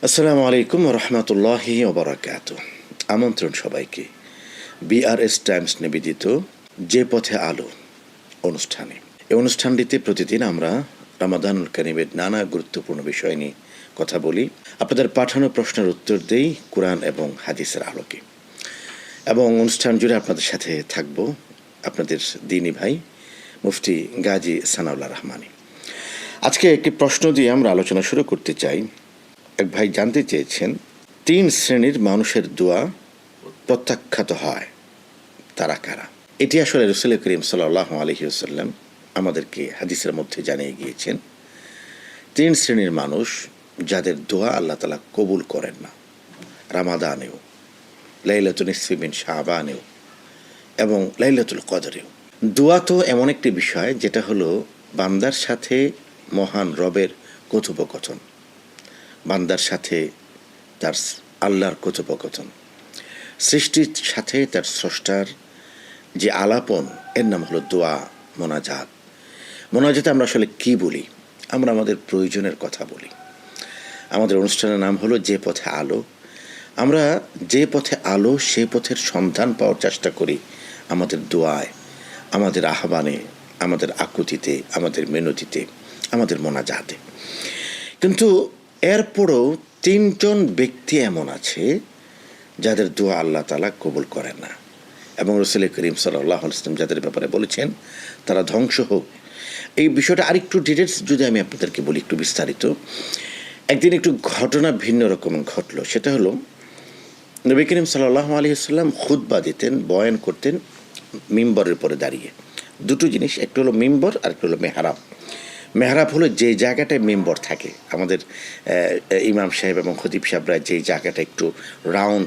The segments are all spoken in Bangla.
আসসালামু আলাইকুম রহমতুল্লাহি ওবরাকাতুহ। আমন্ত্রণ সবাইকে বিআরএস টাইমস নিবেদিত যে পথে আলো অনুষ্ঠানে। এই অনুষ্ঠানটিতে প্রতিদিন আমরা রমাদানুল কারিমের নানা গুরুত্বপূর্ণ বিষয় নিয়ে কথা বলি, আপনাদের পাঠানো প্রশ্নের উত্তর দেই কোরআন এবং হাদিসের আলোকে, এবং অনুষ্ঠান জুড়ে আপনাদের সাথে থাকব আপনাদের দ্বীনি ভাই মুফতি গাজী সানাউল্লাহ রহমানী। আজকে একটি প্রশ্ন দিয়ে আমরা আলোচনা শুরু করতে চাই। এক ভাই জানতে চেয়েছেন, 3 শ্রেণীর মানুষের দোয়া প্রত্যাখ্যাত হয়, তারা কারা? এটি আসলে রাসূল করিম সাল্লাল্লাহু আলাইহি ওয়াসাল্লাম আমাদেরকে হাদিসের মধ্যে জানিয়ে গিয়েছেন। 3 শ্রেণীর মানুষ যাদের দোয়া আল্লাহ তাআলা কবুল করেন না, রমাদানেও, লাইলাতুন নিসফি মিন শাবানেও এবং লাইলাতুল কদরেও। দোয়া তো এমন একটি বিষয় যেটা হলো বান্দার সাথে মহান রবের কথোপকথন, বান্দার সাথে তার আল্লাহর কথোপকথন, সৃষ্টির সাথে তার স্রষ্টার যে আলাপন, এর নাম হলো দোয়া, মোনাজাত। মোনাজাতে আমরা আসলে কি বলি? আমরা আমাদের প্রয়োজনের কথা বলি। আমাদের অনুষ্ঠানের নাম হলো যে পথে আলো। আমরা যে পথে আলো সে পথের সন্ধান পাওয়ার চেষ্টা করি আমাদের দোয়ায়, আমাদের আহ্বানে, আমাদের আকুতিতে, আমাদের মিনতিতে, আমাদের মোনাজাতে। কিন্তু এরপরও 3 জন ব্যক্তি এমন আছে যাদের দোয়া আল্লাহ তাআলা কবুল করেন না, এবং রাসূল করিম সাল্লাল্লাহু আলাইহি ওয়াসাল্লাম যাদের ব্যাপারে বলেছেন তারা ধ্বংস হোক। এই বিষয়টা আরেকটু ডিটেলস যদি আমি আপনাদেরকে বলি, একটু বিস্তারিত। একদিন একটু ঘটনা ভিন্ন রকম ঘটলো। সেটা হলো, নবী করিম সাল্লাল্লাহু আলাইহি ওয়াসাল্লাম খুতবা দিতেন, বয়ান করতেন মিম্বরের উপরে দাঁড়িয়ে। দুটো জিনিস, একটা হলো মিম্বর আর একটা হলো মেহরাব। মেহরাব হলো যে জায়গাটায় মেম্বর থাকে, আমাদের ইমাম সাহেব এবং খতিব সাহেবরা যে জায়গাটা একটু রাউন্ড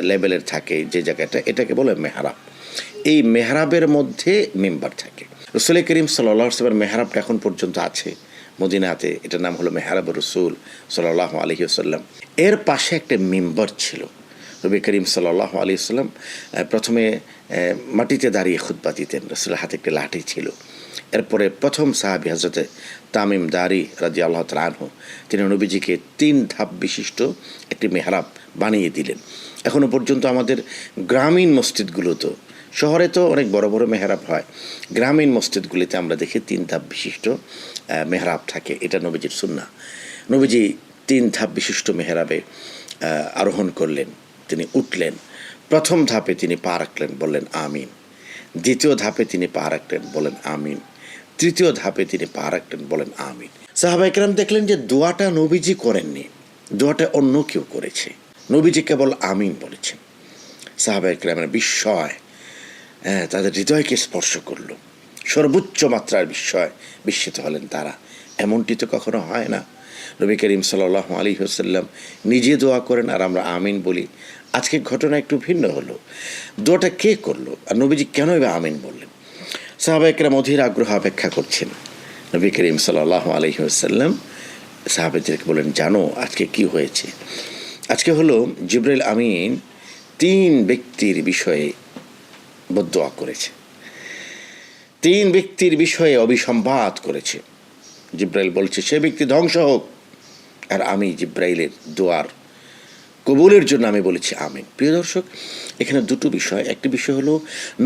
লেভেলের থাকে, যে জায়গাটা, এটাকে বলে মেহরাব। এই মেহরাবের মধ্যে মেম্বার থাকে। রাসূল করিম সাল্লাল্লাহু আলাইহি ওয়াসাল্লাম মেহরাবটা এখন পর্যন্ত আছে মদিনাতে, এটার নাম হলো মেহরাব রাসূল সাল্লাল্লাহু আলাইহি ওয়াসাল্লাম। এর পাশে একটা মেম্বার ছিল। নবী করিম সাল্লাল্লাহু আলাইহি ওয়াসাল্লাম প্রথমে মাটিতে দাঁড়িয়ে খুতবা দিতেন, রাসূলের হাতে একটা লাঠি ছিল। এরপরে প্রথম সাহাবী হযরতে তামিম দারি রাদিয়াল্লাহু তাআলা আনহু, তিনি নবীজিকে 3 ধাপ বিশিষ্ট একটি মেহরাব বানিয়ে দিলেন। এখনও পর্যন্ত আমাদের গ্রামীণ মসজিদগুলোতে, শহরে তো অনেক বড় বড় মেহরাব হয়, গ্রামীণ মসজিদগুলিতে আমরা দেখি 3 ধাপ বিশিষ্ট মেহরাব থাকে। এটা নবীজির সুন্নাহ। নবীজি 3 ধাপ বিশিষ্ট মেহরাবে আরোহণ করলেন, তিনি উঠলেন। প্রথম ধাপে তিনি পা রাখলেন, বললেন আমিন। দ্বিতীয় ধাপে তিনি পা রাখলেন, বলেন আমিন। তৃতীয় ধাপে তিনি পা রাখলেন, বলেন আমিন। সাহাবায়ে কেরাম দেখলেন যে দোয়াটা নবীজি করেননি, দোয়াটা অন্য কেউ করেছে, নবীজি কেবল আমিন বলেছেন। সাহাবায়ে কেরামের বিস্ময় তাদের হৃদয়কে স্পর্শ করলো, সর্বোচ্চ মাত্রার বিস্মিত হলেন তারা। এমনটি তো কখনো হয় না। নবী করিম সাল্লাল্লাহু আলাইহি ওয়াসাল্লাম নিজে দোয়া করেন আর আমরা আমিন বলি। আজকে ঘটনা একটু ভিন্ন হলো। দোয়াটা কে করলো আর নবীজি কেন এবার আমিন বললেন? সাহাবায়ে কেরাম অধীর আগ্রহ অপেক্ষা করছেন। নবী করিম সাল্লাল্লাহু আলাইহি ওয়াসাল্লাম সাহাবাদেরকে বলেন, জানো আজকে কি হয়েছে? আজকে হলো জিবরাইল আমিন 3 ব্যক্তির বিষয়ে বদদোয়া করেছে, 3 ব্যক্তির বিষয়ে অভিসম্বাদ করেছে। জিবরাইল বলছে সে ব্যক্তি ধ্বংস হোক, আর আমি জিবরাইলের দোয়ার কবুলের জন্য আমি বলেছি আমিন। প্রিয় দর্শক, এখানে দুটো বিষয়। একটি বিষয় হলো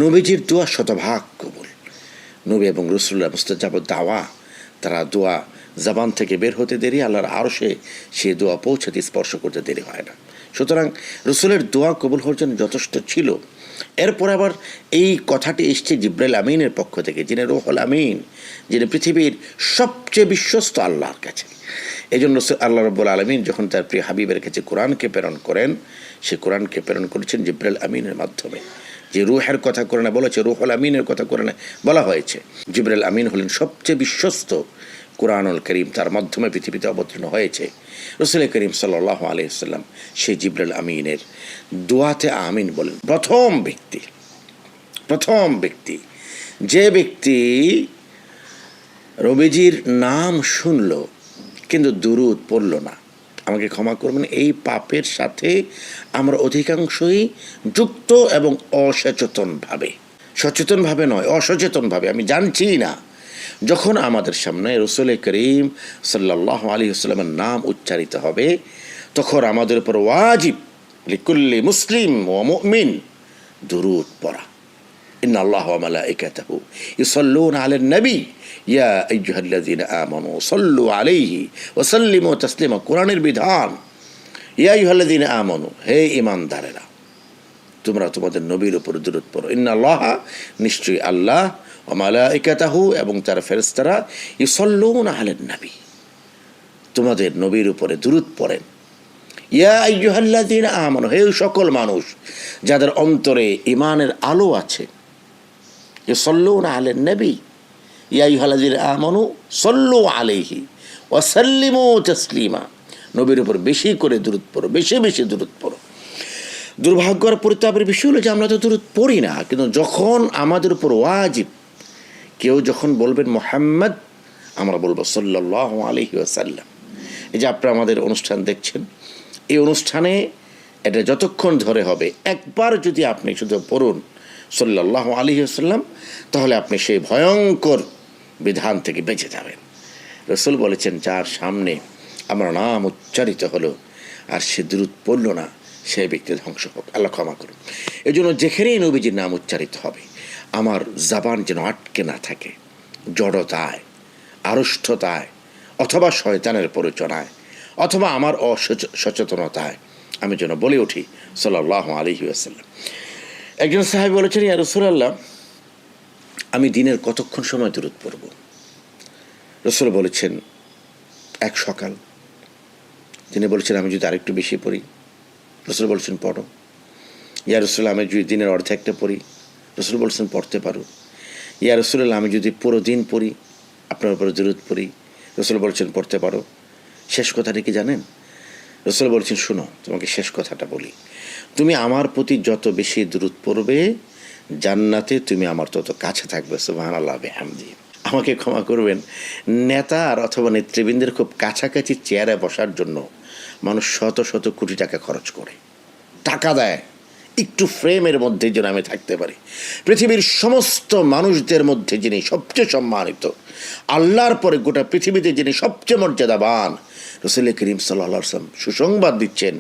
নবীজির দোয়া শতভাগ কবুল। নবী এবং রাসূলুল্লাহ মুস্তাজাব দাওয়া, তারা দোয়া জবান থেকে বের হতে দেরি, আল্লাহর আরশে সে দোয়া পৌঁছাতে, স্পর্শ করতে দেরি হয় না। সুতরাং রাসূলের দোয়া কবুল হওয়ার জন্য যথেষ্ট ছিল। এরপর আবার এই কথাটি এসছে জিবরাইল আমিনের পক্ষ থেকে, যিনি রূহুল আমিন, যিনি পৃথিবীর সবচেয়ে বিশ্বস্ত আল্লাহর কাছে। এই জন্য আল্লাহ রাব্বুল আলামিন যখন তার প্রিয় হাবিবের কাছে কোরআনকে প্রেরণ করেন, সে কোরআনকে প্রেরণ করেছেন জিবরাইল আমিনের মাধ্যমে। যে রূহের কথা কোরআনে বলেছে, রূহুল আমিনের কথা কোরআনে বলা হয়েছে। জিবরাইল আমিন হলেন সবচেয়ে বিশ্বস্ত। কোরআনুল কারীম তার মাধ্যমে পৃথিবীতে অবতীর্ণ হয়েছে। রাসূল করিম সাল্লাল্লাহু আলাইহি ওয়াসাল্লাম সেই জিবরাইল আমিনের দোয়াতে আমিন বলেন। প্রথম ব্যক্তি যে ব্যক্তি নবীজির নাম শুনল কিন্তু দুরূদ পড়ল না, আমাকে ক্ষমা করবেন, এই পাপের সাথে আমরা অধিকাংশই যুক্ত, এবং সচেতনভাবে নয়, অসচেতনভাবে, আমি জানছি না। যখন আমাদের সামনে রাসূল করিম সাল্লাল্লাহু আলাইহি ওয়াসাল্লামের নাম উচ্চারিত হবে, তখন আমাদের উপর ওয়াজিব লিকুল্লি মুসলিম ওয়া মুমিন দুরূদ পড়া। ইন্না আল্লাহ ওয়া মালাইকাতাহু ইউসাল্লুনা আলান নবী ইয়া আইয়ুহাল্লাযীনা আমানু সাল্লু আলাইহি ওয়া সাল্লিমু তাসলিমা। কোরআনের বিধান, ইয়া আইয়ুহাল্লাযীনা আমানু, হে ঈমানদারেরা, তোমরা তোমাদের নবীর উপর দুরূদ পড়ো। ইন্না আল্লাহ, নিশ্চয়ই আল্লাহ, ওয়া মালাইকাতাহু, এবং তার ফেরেশতারা, ইউসাল্লুনা আলান নবী, তোমাদের নবীর উপরে দুরূদ পড়েন। ইয়া আইয়ুহাল্লাযীনা আমানু, হে সকল মানুষ যাদের অন্তরে ঈমানের আলো আছে। ইউসাল্লুনা আলান নবী ইয়া আইয়ুহাল্লাযীনা আমানু সাল্লু আলাইহি ওয়া সাল্লিমু তাসলিমা। নবীর উপর বেশি করে দুরূদ পড়ো, বেশি বেশি দুরূদ পড়ো। দুর্ভাগ্য আর পরিতাপের বিষয় হলো যে আমরা তো দুরূদ পড়ি না, কিন্তু যখন আমাদের উপর ওয়াজিব, কেউ যখন বলবেন মুহাম্মদ, আমরা বলবো সাল্লাল্লাহু আলাইহি ওয়াসাল্লাম। এই যে আপনারা আমাদের অনুষ্ঠান দেখছেন, এই অনুষ্ঠানে এটা যতক্ষণ ধরে হবে, একবার যদি আপনি শুধু পড়ুন সাল্লাল্লাহু আলাইহি ওয়াসাল্লাম, তাহলে আপনি সেই ভয়ঙ্কর বিধান থেকে বেঁচে যাবেন। রাসূল বলেছেন, যার সামনে আমার নাম উচ্চারিত হলো আর সে দুরূদ পড়ল না, সেই ব্যক্তি ধ্বংস হোক, আল্লাহ ক্ষমা করুন। এই জন্য যেখানেই নবীজির নাম উচ্চারিত হবে, আমার জবান যেন আটকে না থাকে জড়তায়, আড়ষ্টতায়, অথবা শয়তানের প্ররোচনায়, অথবা আমার অসচেতনতায় আমি যেন বলে উঠি সাল্লাল্লাহু আলাইহি ওয়াসাল্লাম। একজন সাহাবী বলেছেন, ইয়া রাসূলুল্লাহ, আমি দিনের কতক্ষণ সময় দুরূদ পড়ব? রাসূল বলেছেন, এক সকাল। তিনি বলেছেন, আমি যদি আরেকটু বেশি পড়ি? রাসূল বলেছেন, পড়ো। ইয়া রাসূলুল্লাহ, আমি যদি দিনের অর্ধেকটা পড়ি? রাসূল বলেছেন, পড়তে পারো। ইয়া রাসূলুল্লাহ, আমি যদি পুরো দিন পড়ি, আপনার উপরে দুরূদ পড়ি? রাসূল বলেছেন, পড়তে পারো। শেষ কথাটা কি জানেন? রাসূল বলেছেন, শোনো, তোমাকে শেষ কথাটা বলি, তুমি আমার প্রতি যত বেশি দুরূদ পড়বে, জান্নাতে তুমি আমার তত কাছে থাকবে। সুবহানাল্লাহ বিহামদি। আমাকে ক্ষমা করবেন, নেতা আর অথবা নেতৃবৃন্দের খুব কাছাকাছি চেয়ারে বসার জন্য মানুষ শত শত কোটি টাকা খরচ করে, টাকা দেয় একটু ফ্রেমের মধ্যে যেন আমি থাকতে পারি। পৃথিবীর সমস্ত মানুষদের মধ্যে যিনি সবচেয়ে সম্মানিত, আল্লাহর পরে গোটা পৃথিবীতে যিনি সবচেয়ে মর্যাদাবান, রাসূল করিম সাল্লাল্লাহু আলাইহি ওয়াসাল্লাম সুসংবাদ দিচ্ছেন,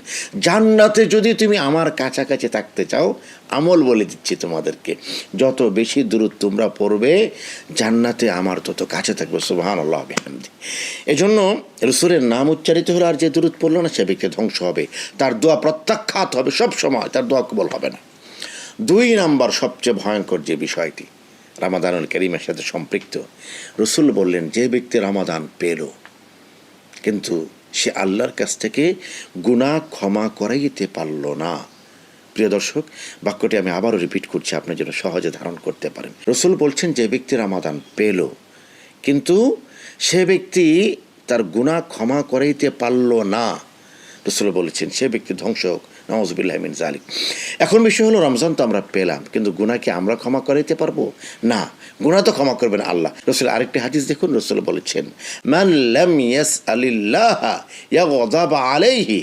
জান্নাতে যদি তুমি আমার কাছাকাছি থাকতে চাও, আমল বলে দিচ্ছি তোমাদেরকে, যত বেশি দূরত্ব তোমরা পড়বে, জান্নাতে আমার তত কাছে থাকবে। সুবহানাল্লাহ বিহামদি। এজন্য রাসূলের নাম উচ্চারিত হলে আর যে দূরত পড়লো না, সে ব্যক্তি ধ্বংস হবে, তার দোয়া প্রত্যাখ্যাত হবে, সব সময় তার দোয়া কবুল হবে না। 2 নাম্বার সবচেয়ে ভয়ঙ্কর যে বিষয়টি রমাদানুল কারীমের সাথে সম্পৃক্ত, রাসূল বললেন, যে ব্যক্তি রমাদান পেল কিন্তু সে আল্লাহর কাছ থেকে গুনাহ ক্ষমা করাইতে পারল না। প্রিয় দর্শক, বাক্যটি আমি আবারও রিপিট করছি, আপনি যেন সহজে ধারণ করতে পারেন। রাসূল বলছেন, যে ব্যক্তি রমাদান পেল কিন্তু সে ব্যক্তি তার গুনাহ ক্ষমা করাইতে পারল না, রাসূল বলেছেন সে ব্যক্তি ধ্বংস হোক, নাউযুবিল্লাহি মিন যালিক। এখন বিষয় হলো, রমজান তো আমরা পেলাম, কিন্তু গুনাহ কি আমরা ক্ষমা করাইতে পারবো? না, গুনাহ তো ক্ষমা করবেন আল্লাহ। রাসূল আরেকটি হাদিস দেখুন, রাসূল বলেছেন, মান লাম ইয়াসআলিল্লাহ ইয়াগদাব আলাইহি,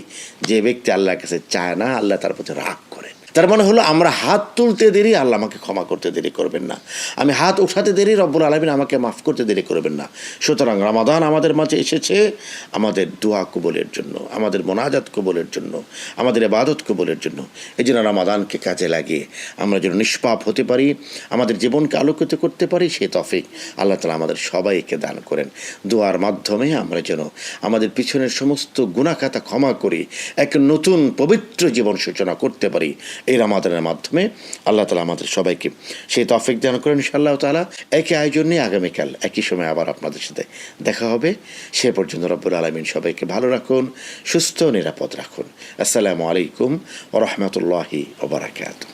যে ব্যক্তি আল্লাহর কাছে চায় না, আল্লাহ তার প্রতি রাগ করেন। তার মানে হলো, আমরা হাত তুলতে দেরি, আল্লাহ আমাকে ক্ষমা করতে দেরি করবেন না। আমি হাত উঠাতে দেরি, রব্বুল আলামিন আমাকে মাফ করতে দেরি করবেন না। সুতরাং রমাদান আমাদের মাঝে এসেছে আমাদের দোয়া কবুলের জন্য, আমাদের মোনাজাত কবুলের জন্য, আমাদের ইবাদত কবুলের জন্য। এই জন্য রমাদানকে কাজে লাগিয়ে আমরা যেন নিষ্পাপ হতে পারি, আমাদের জীবনকে আলোকিত করতে পারি, সে তৌফিক আল্লাহ তাআলা আমাদের সবাইকে দান করেন। দোয়ার মাধ্যমে আমরা যেন আমাদের পিছনের সমস্ত গুনাহ খাতা ক্ষমা করি, এক নতুন পবিত্র জীবন সূচনা করতে পারি। এই রমাদানের মাধ্যমে আল্লাহ তাআলা আমাদের সবাইকে সেই তৌফিক দান করেন ইনশাআল্লাহ তাআলা। একই আয়োজন নিয়ে আগামীকাল একই সময় আবার আপনাদের সাথে দেখা হবে। সে পর্যন্ত রব্বুল আলামিন সবাইকে ভালো রাখুন, সুস্থ নিরাপদ রাখুন। আসসালামু আলাইকুম ওয়া রাহমাতুল্লাহি ওয়া বারাকাতুহু।